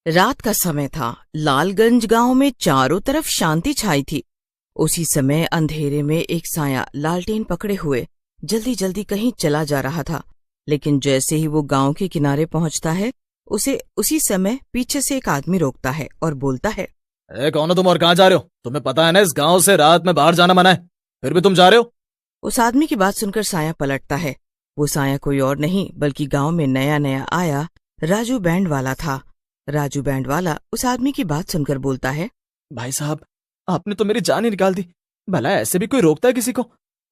रात का समय था। लालगंज गांव में चारों तरफ शांति छाई थी। उसी समय अंधेरे में एक साया लालटेन पकड़े हुए जल्दी जल्दी कहीं चला जा रहा था। लेकिन जैसे ही वो गांव के किनारे पहुंचता है, उसे उसी समय पीछे से एक आदमी रोकता है और बोलता है, कौन हो तुम और कहाँ जा रहे हो? तुम्हें पता है ना इस गांव से रात में बाहर जाना मना है, फिर भी तुम जा रहे हो? उस आदमी की बात सुनकर साया पलटता है। वो साया कोई और नहीं बल्कि गांव में नया नया आया राजू बैंड वाला था। राजू बैंड वाला उस आदमी की बात सुनकर बोलता है, भाई साहब, आपने तो मेरी जान ही निकाल दी। भला ऐसे भी कोई रोकता है किसी को?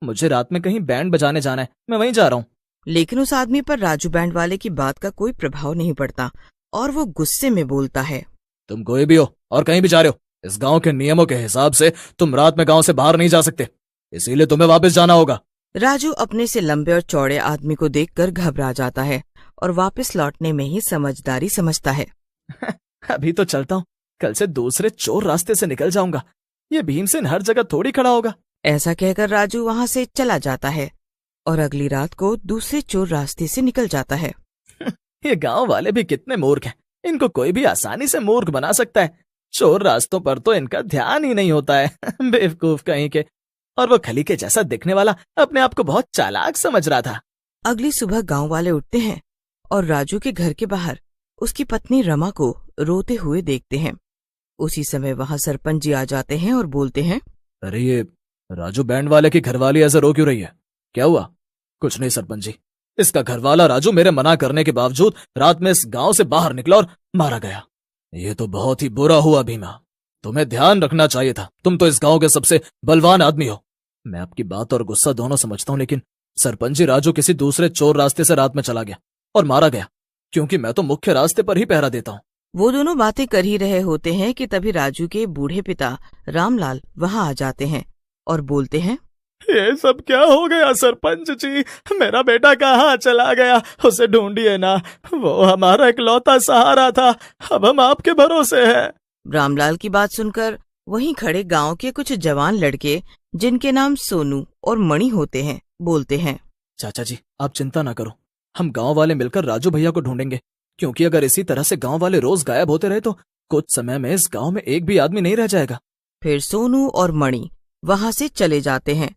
मुझे रात में कहीं बैंड बजाने जाना है, मैं वहीं जा रहा हूँ। लेकिन उस आदमी पर राजू बैंड वाले की बात का कोई प्रभाव नहीं पड़ता और वो गुस्से में बोलता है, तुम कोई भी हो और कहीं भी जा रहे हो, इस गांव के नियमों के हिसाब से तुम रात में गांव से बाहर नहीं जा सकते, इसीलिए तुम्हें वापस जाना होगा। राजू अपने से लंबे और चौड़े आदमी को देखकर घबरा जाता है और वापस लौटने में ही समझदारी समझता है। अभी तो चलता हूँ, कल से दूसरे चोर रास्ते से निकल जाऊंगा। ये भीमसेन हर जगह थोड़ी खड़ा होगा। ऐसा कहकर राजू वहां से चला जाता है और अगली रात को दूसरे चोर रास्ते से निकल जाता है। ये गांव वाले भी कितने मूर्ख हैं, इनको कोई भी आसानी से मूर्ख बना सकता है। चोर रास्तों पर तो इनका ध्यान ही नहीं होता है। बेवकूफ कहीं के। और वो खली के जैसा दिखने वाला अपने आप को बहुत चालाक समझ रहा था। अगली सुबह गांव वाले उठते हैं और राजू के घर के बाहर उसकी पत्नी रमा को रोते हुए देखते हैं। उसी समय वहां सरपंच जी आ जाते हैं और बोलते हैं, अरे ये राजू बैंड वाले की घरवाली ऐसे रो क्यों रही है? क्या हुआ? कुछ नहीं सरपंच जी, इसका घरवाला राजू मेरे मना करने के बावजूद रात में इस गांव से बाहर निकला और मारा गया। ये तो बहुत ही बुरा हुआ भीमा, तुम्हें ध्यान रखना चाहिए था। तुम तो इस गांव के सबसे बलवान आदमी हो। मैं आपकी बात और गुस्सा दोनों समझता हूँ, लेकिन सरपंच जी, राजू किसी दूसरे चोर रास्ते से रात में चला गया और मारा गया, क्योंकि मैं तो मुख्य रास्ते पर ही पहरा देता हूँ। वो दोनों बातें कर ही रहे होते हैं कि तभी राजू के बूढ़े पिता रामलाल वहां आ जाते हैं और बोलते हैं, ये सब क्या हो गया सरपंच जी? मेरा बेटा कहाँ चला गया? उसे ढूंढिए ना, वो हमारा इकलौता सहारा था। अब हम आपके भरोसे हैं। रामलाल की बात सुनकर वहीं खड़े गांव के कुछ जवान लड़के, जिनके नाम सोनू और मणि होते हैं, बोलते हैं, चाचा जी आप चिंता ना करो, हम गांव वाले मिलकर राजू भैया को ढूंढेंगे, क्योंकि अगर इसी तरह से गांव वाले रोज गायब होते रहे तो कुछ समय में इस गांव में एक भी आदमी नहीं रह जाएगा। फिर सोनू और मणि वहां से चले जाते हैं।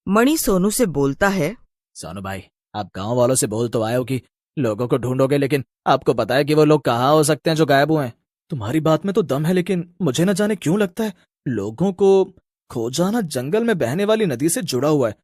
मणि सोनू से बोलता है, सोनू भाई, आप गांव वालों से बोल तो आए हो कि लोगों को ढूंढोगे, लेकिन आपको पता है कि वो लोग कहाँ हो सकते हैं जो गायब हुए हैं? तुम्हारी बात में तो दम है, लेकिन मुझे न जाने क्यों लगता है लोगों को खो जाना जंगल में बहने वाली नदी से जुड़ा हुआ है।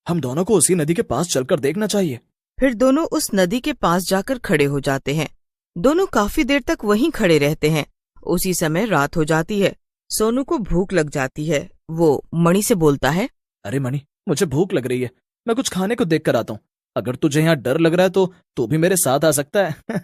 हम दोनों को उसी नदी के पास चलकर देखना चाहिए। फिर दोनों उस नदी के पास जाकर खड़े हो जाते हैं। दोनों काफी देर तक वहीं खड़े रहते हैं। उसी समय रात हो जाती है। सोनू को भूख लग जाती है। वो मणि से बोलता है, अरे मणि, मुझे भूख लग रही है, मैं कुछ खाने को देख कर आता हूँ। अगर तुझे यहाँ डर लग रहा है तो तू भी मेरे साथ आ सकता है।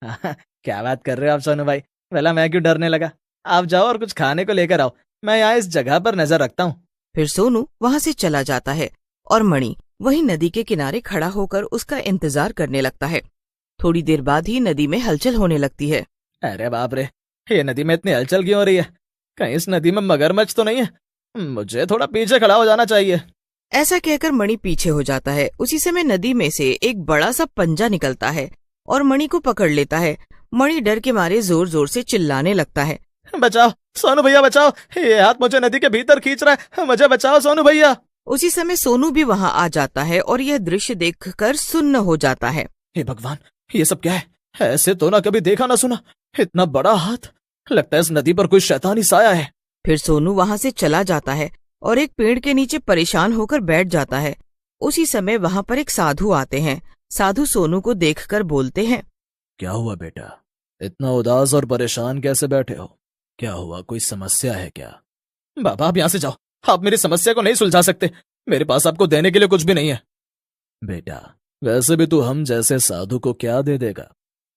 क्या बात कर रहे हो आप सोनू भाई? भला मैं क्यों डरने लगा? आप जाओ और कुछ खाने को लेकर आओ, मैं यहाँ इस जगह पर नजर रखता हूँ। फिर सोनू वहां से चला जाता है और मणि वहीं नदी के किनारे खड़ा होकर उसका इंतजार करने लगता है। थोड़ी देर बाद ही नदी में हलचल होने लगती है। अरे बाप रे, ये नदी में इतनी हलचल क्यों हो रही है? कहीं इस नदी में मगरमच्छ तो नहीं है? मुझे थोड़ा पीछे खड़ा हो जाना चाहिए। ऐसा कहकर मणि पीछे हो जाता है। उसी समय नदी में से एक बड़ा सा पंजा निकलता है और मणि को पकड़ लेता है। मणि डर के मारे जोर जोर से चिल्लाने लगता है, बचाओ सोनू भैया बचाओ, ये हाथ मुझे नदी के भीतर खींच रहा है, मुझे बचाओ सोनू भैया। उसी समय सोनू भी वहां आ जाता है और यह दृश्य देखकर सुन्न हो जाता है। हे भगवान, ये सब क्या है? ऐसे तो ना कभी देखा ना सुना, इतना बड़ा हाथ। लगता है इस नदी पर कोई शैतानी साया है। फिर सोनू वहां से चला जाता है और एक पेड़ के नीचे परेशान होकर बैठ जाता है। उसी समय वहां पर एक साधु आते हैं। साधु सोनू को देखकर बोलते हैं, क्या हुआ बेटा, इतना उदास और परेशान कैसे बैठे हो? क्या हुआ, कोई समस्या है क्या? बाबा आप यहाँ से जाओ, आप मेरी समस्या को नहीं सुलझा सकते। मेरे पास आपको देने के लिए कुछ भी नहीं है। बेटा, वैसे भी तू हम जैसे साधु को क्या दे देगा?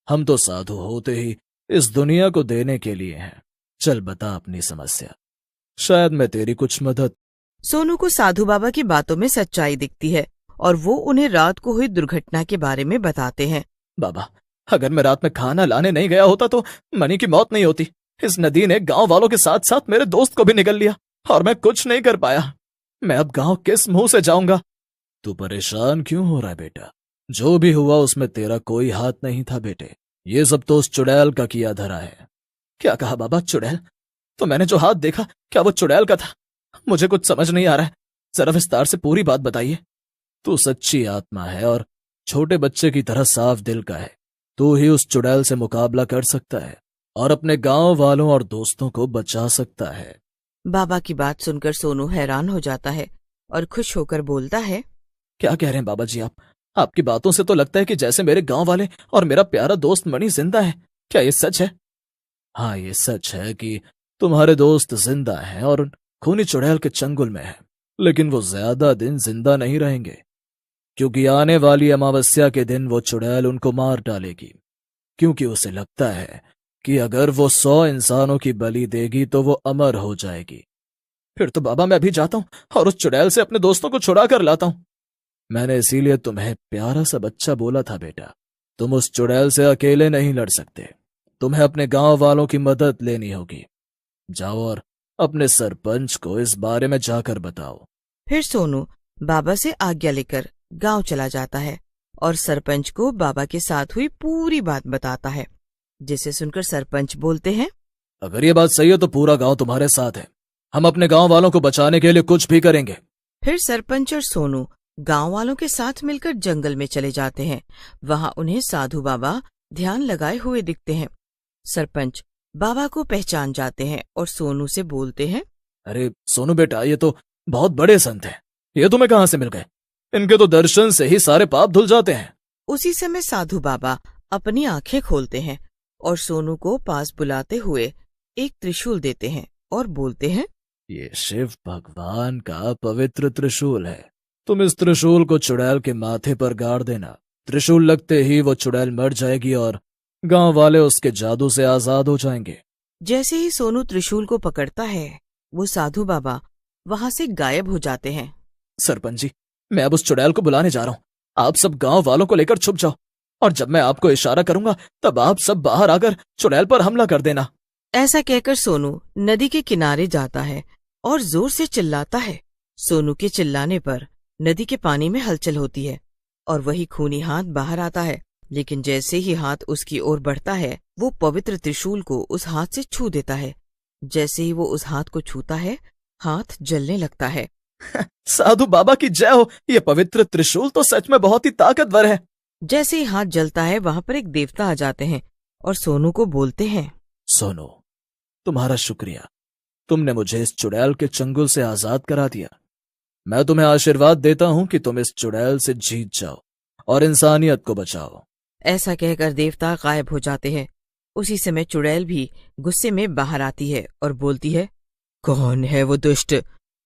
हम तो साधु होते ही इस दुनिया को देने के लिए हैं। चल बता अपनी समस्या, शायद मैं तेरी कुछ मदद। सोनू को साधु बाबा की बातों में सच्चाई दिखती है और वो उन्हें रात को हुई दुर्घटना के बारे में बताते हैं। बाबा, अगर मैं रात में खाना लाने नहीं गया होता तो मणि की मौत नहीं होती। इस नदी ने गांव वालों के साथ साथ मेरे दोस्त को भी निगल लिया और मैं कुछ नहीं कर पाया। मैं अब गांव किस मुंह से जाऊंगा? तू परेशान क्यों हो रहा है बेटा? जो भी हुआ उसमें तेरा कोई हाथ नहीं था बेटे। ये सब तो उस चुड़ैल का किया धरा है। क्या कहा बाबा? चुड़ैल? तो मैंने जो हाथ देखा क्या वो चुड़ैल का था? मुझे कुछ समझ नहीं आ रहा है, जरा विस्तार से पूरी बात बताइए। तू सच्ची आत्मा है और छोटे बच्चे की तरह साफ दिल का है। तू ही उस चुड़ैल से मुकाबला कर सकता है और अपने गांव वालों और दोस्तों को बचा सकता है। बाबा की बात सुनकर सोनू हैरान हो जाता है और खुश होकर बोलता है, क्या कह रहे हैं बाबा जी आप? आपकी बातों से तो लगता है कि जैसे मेरे गांव वाले और मेरा प्यारा दोस्त मणि जिंदा है। क्या ये सच है? हाँ, ये सच है कि तुम्हारे दोस्त जिंदा हैं और खूनी चुड़ैल के चंगुल में है, लेकिन वो ज्यादा दिन जिंदा नहीं रहेंगे, क्योंकि आने वाली अमावस्या के दिन वो चुड़ैल उनको मार डालेगी। क्योंकि उसे लगता है कि अगर वो 100 इंसानों की बलि देगी तो वो अमर हो जाएगी। फिर तो बाबा मैं अभी जाता हूं और उस चुड़ैल से अपने दोस्तों को छुड़ा कर लाता हूं। मैंने इसीलिए तुम्हें प्यारा सा बच्चा बोला था बेटा, तुम उस चुड़ैल से अकेले नहीं लड़ सकते। तुम्हें अपने गांव वालों की मदद लेनी होगी। जाओ और अपने सरपंच को इस बारे में जाकर बताओ। फिर सोनू बाबा से आज्ञा लेकर गांव चला जाता है और सरपंच को बाबा के साथ हुई पूरी बात बताता है, जिसे सुनकर सरपंच बोलते हैं, अगर ये बात सही है तो पूरा गांव तुम्हारे साथ है। हम अपने गांव वालों को बचाने के लिए कुछ भी करेंगे। फिर सरपंच और सोनू गांव वालों के साथ मिलकर जंगल में चले जाते हैं। वहां उन्हें साधु बाबा ध्यान लगाए हुए दिखते हैं। सरपंच बाबा को पहचान जाते हैं और सोनू से बोलते हैं, अरे सोनू बेटा, ये तो बहुत बड़े संत हैं। ये तुम्हें कहां से मिल गए? इनके तो दर्शन से ही सारे पाप धुल जाते हैं। उसी समय साधु बाबा अपनी आंखें खोलते हैं और सोनू को पास बुलाते हुए एक त्रिशूल देते हैं और बोलते हैं, ये शिव भगवान का पवित्र त्रिशूल है। तुम इस त्रिशूल को चुड़ैल के माथे पर गाड़ देना। त्रिशूल लगते ही वो चुड़ैल मर जाएगी और गांव वाले उसके जादू से आजाद हो जाएंगे। जैसे ही सोनू त्रिशूल को पकड़ता है, वो साधु बाबा वहां से गायब हो जाते हैं। सरपंच जी, मैं अब उस चुड़ैल को बुलाने जा रहा हूँ। आप सब गांव वालों को लेकर छुप जाओ और जब मैं आपको इशारा करूंगा तब आप सब बाहर आकर चुड़ैल पर हमला कर देना। ऐसा कहकर सोनू नदी के किनारे जाता है और जोर से चिल्लाता है। सोनू के चिल्लाने पर नदी के पानी में हलचल होती है और वही खूनी हाथ बाहर आता है, लेकिन जैसे ही हाथ उसकी ओर बढ़ता है, वो पवित्र त्रिशूल को उस हाथ से छू देता है। जैसे ही वो उस हाथ को छूता है, हाथ जलने लगता है। साधु बाबा की जय हो, ये पवित्र त्रिशूल तो सच में बहुत ही ताकतवर है। जैसे ही हाथ जलता है, वहां पर एक देवता आ जाते हैं और सोनू को बोलते हैं, सोनू, तुम्हारा शुक्रिया। तुमने मुझे इस चुड़ैल के चंगुल से आजाद करा दिया। मैं तुम्हें आशीर्वाद देता हूं कि तुम इस चुड़ैल से जीत जाओ और इंसानियत को बचाओ। ऐसा कहकर देवता गायब हो जाते हैं। उसी समय चुड़ैल भी गुस्से में बाहर आती है और बोलती है, कौन है वो दुष्ट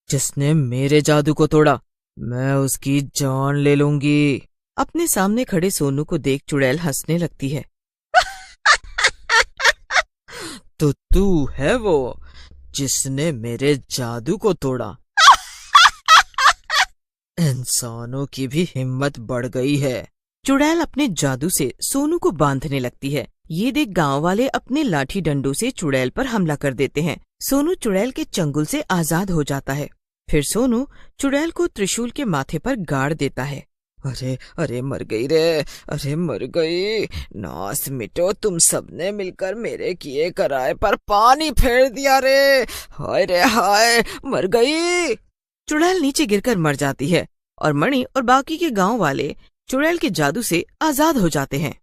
जिसने मेरे जादू को तोड़ा? मैं उसकी जान ले लूंगी। अपने सामने खड़े सोनू को देख चुड़ैल हंसने लगती है। तो तू है वो जिसने मेरे जादू को तोड़ा? इंसानों की भी हिम्मत बढ़ गई है। चुड़ैल अपने जादू से सोनू को बांधने लगती है। ये देख गांव वाले अपने लाठी डंडों से चुड़ैल पर हमला कर देते हैं। सोनू चुड़ैल के चंगुल से आजाद हो जाता है। फिर सोनू चुड़ैल को त्रिशूल के माथे पर गाड़ देता है। अरे अरे मर गई रे, अरे मर गई। नास मिटो, तुम सबने मिलकर मेरे किए कराए पर पानी फेर दिया रे। हाय रे हाय, मर गई। चुड़ैल नीचे गिरकर मर जाती है और मणि और बाकी के गांव वाले चुड़ैल के जादू से आजाद हो जाते हैं।